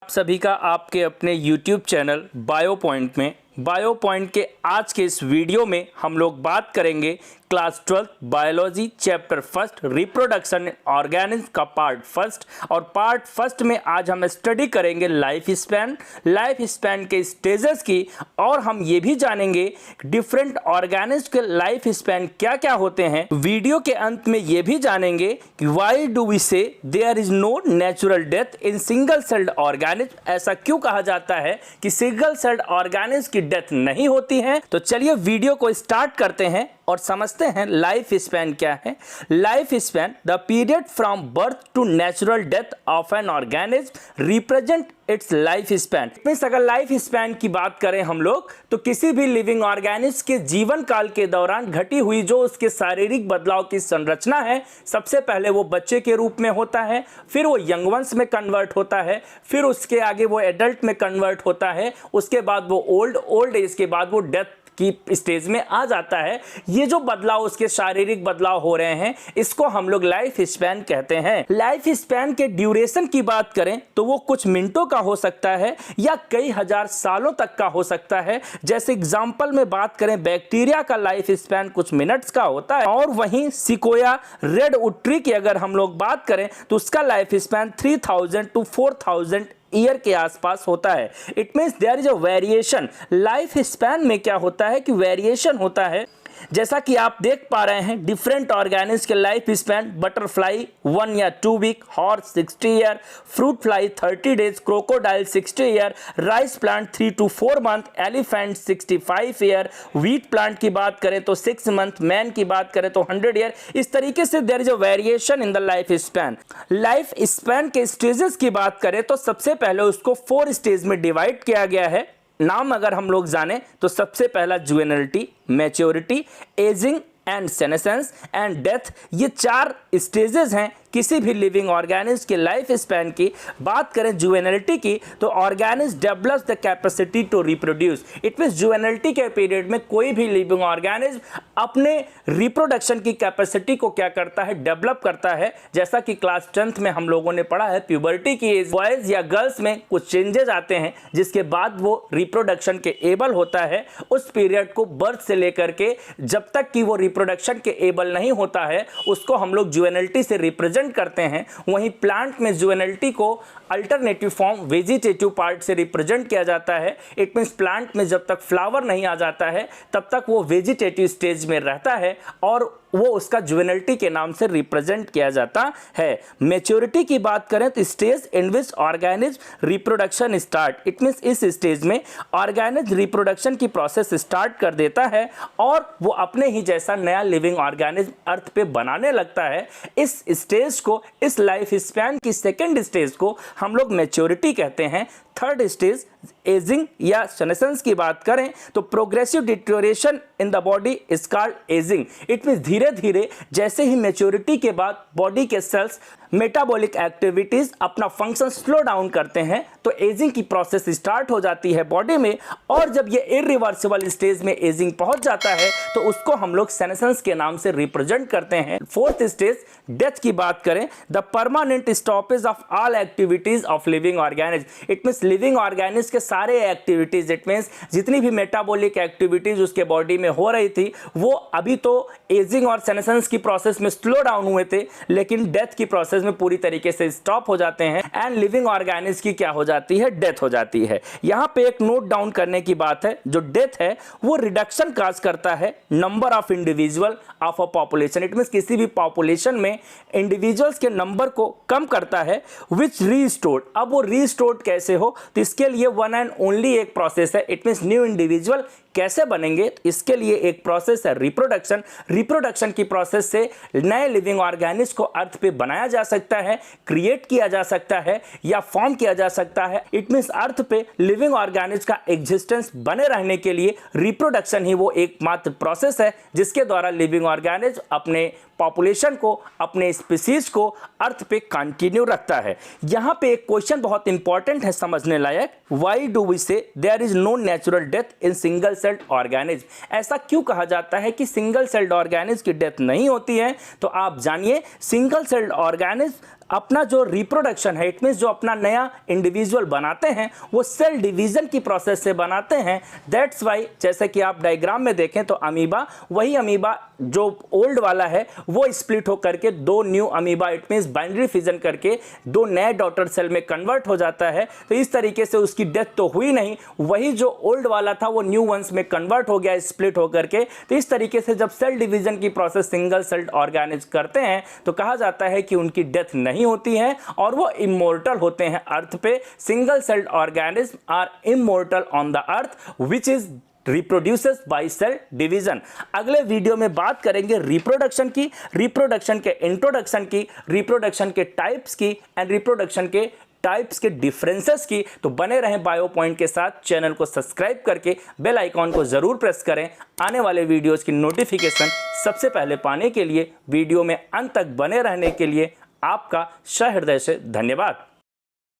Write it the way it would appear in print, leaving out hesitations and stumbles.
सभी का आपके अपने YouTube चैनल बायो पॉइंट में। बायो पॉइंट के आज के इस वीडियो में हम लोग बात करेंगे class 12 biology chapter first reproduction organism का पार्ट फर्स्ट। और पार्ट फर्स्ट में आज हम स्टडी करेंगे लाइफ स्पैन के स्टेजेस की, और हम ये भी जानेंगे डिफरेंट ऑर्गेनिज्म के लाइफ स्पैन क्या क्या होते हैं। वीडियो के अंत में ये भी जानेंगे कि why do we say there is no natural death in single celled organism. ऐसा क्यों कहा जाता है कि सिंगल सेल्ड ऑर्गेनिज्म की डेथ नहीं होती है। तो चलिए वीडियो को स्टार्ट करते हैं और समझते हैं लाइफ स्पैन क्या है। Life span the period from birth to natural death of an organism represent its life span. Means अगर लाइफ स्पैन की बात करें हम लोग तो किसी भी लिविंग ऑर्गेनिज्म के जीवन काल के दौरान घटी हुई जो उसके शारीरिक बदलाव की संरचना है, सबसे पहले वो बच्चे के रूप में होता है, फिर वो यंग वंस में कन्वर्ट होता है, फिर उसके आगे वो एडल्ट में कन्वर्ट होता है, उसके बाद वो ओल्ड एज के बाद वो डेथ की स्टेज में आ जाता है। ये जो बदलाव उसके शारीरिक बदलाव हो रहे हैं इसको हम लोग लाइफ स्पैन कहते हैं। लाइफ स्पैन के ड्यूरेशन की बात करें तो वो कुछ मिनटों का हो सकता है या कई हजार सालों तक का हो सकता है। जैसे एग्जांपल में बात करें बैक्टीरिया का लाइफ स्पैन कुछ मिनट्स का होता है, और वहीं सिकोया रेडवुड ट्री की अगर हम लोग बात करें तो उसका लाइफ स्पैन 3000 टू 4000 ईयर के आसपास होता है। It means there is a variation. Life span में क्या होता है कि वेरिएशन होता है। जैसा कि आप देख पा रहे हैं डिफरेंट ऑर्गेनिज्म के लाइफ स्पैन, बटरफ्लाई 1 या 2 week, horse 60 year, fruit fly 30 days, crocodile 60 year, rice plant 3 to 4 month, elephant 65 year, wheat plant की बात करें तो 6 मंथ, मैन की बात करें तो 100 ईयर। इस तरीके से there is a variation in the life span. Life span के स्टेजेस की बात करें तो सबसे पहले उसको 4 स्टेज में डिवाइड किया गया है। नाम अगर हम लोग जाने तो सबसे पहला juvenility, maturity, ageing and senescence and death. ये 4 स्टेजेस हैं किसी भी लिविंग ऑर्गेनिज्म के लाइफ स्पैन की। बात करें जुवेनिलिटी की तो organism develops the capacity to reproduce. It means juvenility के पीरियड में कोई भी लिविंग ऑर्गेनिज्म अपने रिप्रोडक्शन की कैपेसिटी को क्या करता है, डेवलप करता है। जैसा कि क्लास 10th में हम लोगों ने पढ़ा है प्यूबर्टी की एज बॉयज या गर्ल्स में कुछ चेंजेस आते हैं जिसके बाद वो रिप्रोडक्शन के एबल होता है। उस पीरियड को बर्थ से लेकर के जब तक कि वो रिप्रोडक्शन के एबल नहीं होता है उसको हम लोग जुवेनिलिटी से रिप्रेजेंट करते हैं। वहीं प्लांट में जुवेनिलिटी को अल्टरनेटिव फॉर्म वेजिटेटिव पार्ट से रिप्रेजेंट किया जाता है। इट मींस प्लांट में जब तक फ्लावर नहीं आ जाता है तब तक वो वेजिटेटिव स्टेज में रहता है और वो उसका जुवेनिलिटी के नाम से रिप्रेजेंट किया जाता है। मैच्योरिटी की बात करें तो stage in which organism reproduction start. It means इस स्टेज में ऑर्गेनिज्म रिप्रोडक्शन की प्रोसेस स्टार्ट कर देता है और वो अपने ही जैसा नया लिविंग ऑर्गेनिज्म अर्थ पे बनाने लगता है। इस स्टेज को, इस लाइफ स्पैन की सेकेंड स्टेज को हम लोग मैच्योरिटी कहते हैं। थर्ड स्टेज एजिंग या सेनेसेंस की बात करें तो progressive deterioration in the body is called ageing. It means धीरे धीरे जैसे ही मैच्योरिटी के बाद बॉडी के सेल्स मेटाबॉलिक एक्टिविटीज अपना फंक्शन स्लो डाउन करते हैं तो एजिंग की प्रोसेस स्टार्ट हो जाती है बॉडी में, और जब ये इरिवर्सिबल स्टेज में एजिंग पहुंच जाता है तो उसको हम लोग सेनेसेंस के नाम से रिप्रेजेंट करते हैं। फोर्थ स्टेज डेथ की बात करें the permanent stoppage of all activities of living organism. It means living organism के सारे एक्टिविटीज, इट मींस जितनी भी मेटाबॉलिक एक्टिविटीज उसके बॉडी में हो रही थी वो अभी तो एजिंग और सेनेसेंस की प्रोसेस में स्लो डाउन हुए थे, लेकिन डेथ की प्रोसेस में पूरी तरीके से स्टॉप हो जाते हैं एंड लिविंग ऑर्गेनिज्म की क्या हो जाती है, डेथ हो जाती है। यहां पे एक नोट डाउन करने की बात है, जो डेथ है वो रिडक्शन काज करता है number of individual of a population. It means किसी भी पॉपुलेशन में इंडिविजुअल्स के नंबर को कम करता है विच रीस्टोर्ड। अब वो रीस्टोर्ड कैसे हो तो इसके लिए वन एंड ओनली एक प्रोसेस है। इट मींस न्यू इंडिविजुअल कैसे बनेंगे, इसके लिए एक प्रोसेस है रिप्रोडक्शन। रिप्रोडक्शन की प्रोसेस से नए लिविंग ऑर्गेनिज्म को अर्थ पे बनाया जा सकता है, क्रिएट किया जा सकता है या फॉर्म किया जा सकता है। इट मींस अर्थ पे लिविंग ऑर्गेनिज्म का एग्जिस्टेंस बने रहने के लिए रिप्रोडक्शन ही वो एकमात्र प्रोसेस है जिसके द्वारा लिविंग ऑर्गेनिज्म अपने पॉपुलेशन को, अपने स्पीसीज को अर्थ पे कंटिन्यू रखता है। यहां पे एक क्वेश्चन बहुत इंपॉर्टेंट है समझने लायक, why do we say there is no natural death in single celled organism. ऐसा क्यों कहा जाता है कि सिंगल सेल्ड ऑर्गेनिज्म की डेथ नहीं होती है? तो आप जानिए सिंगल सेल्ड ऑर्गेनिज्म अपना जो रिप्रोडक्शन है, इट मीन्स जो अपना नया इंडिविजुअल बनाते हैं वो सेल डिवीजन की प्रोसेस से बनाते हैं। दैट्स वाई जैसे कि आप डायग्राम में देखें तो अमीबा, वही अमीबा जो ओल्ड वाला है वो स्प्लिट होकर के दो new amoeba, it means binary fission करके दो नए डॉटर सेल में कन्वर्ट हो जाता है। तो इस तरीके से उसकी डेथ तो हुई नहीं, वही जो ओल्ड वाला था वो न्यू वंस में कन्वर्ट हो गया स्प्लिट होकर के। तो इस तरीके से जब सेल डिवीजन की प्रोसेस सिंगल सेल्ड ऑर्गेनिज्म करते हैं तो कहा जाता है कि उनकी डेथ नहीं होती है और वो इमोर्टल होते हैं अर्थ पे। Single celled organism are immortal on the earth which is reproduces by cell division. अगले वीडियो में बात करेंगे रिप्रोडक्शन की, रिप्रोडक्शन के इंट्रोडक्शन की, रिप्रोडक्शन के टाइप्स की एंड रिप्रोडक्शन के टाइप्स के डिफरेंसेस की। तो बने रहें बायो पॉइंट के साथ, चैनल को सब्सक्राइब करके बेल आइकॉन को जरूर प्रेस करें। आने वाले वीडियोस की नोटिफिकेशन सबसे पहले पाने के लिए, वीडियो में अंत तक बने रहने के लिए आपका सहृदय से धन्यवाद।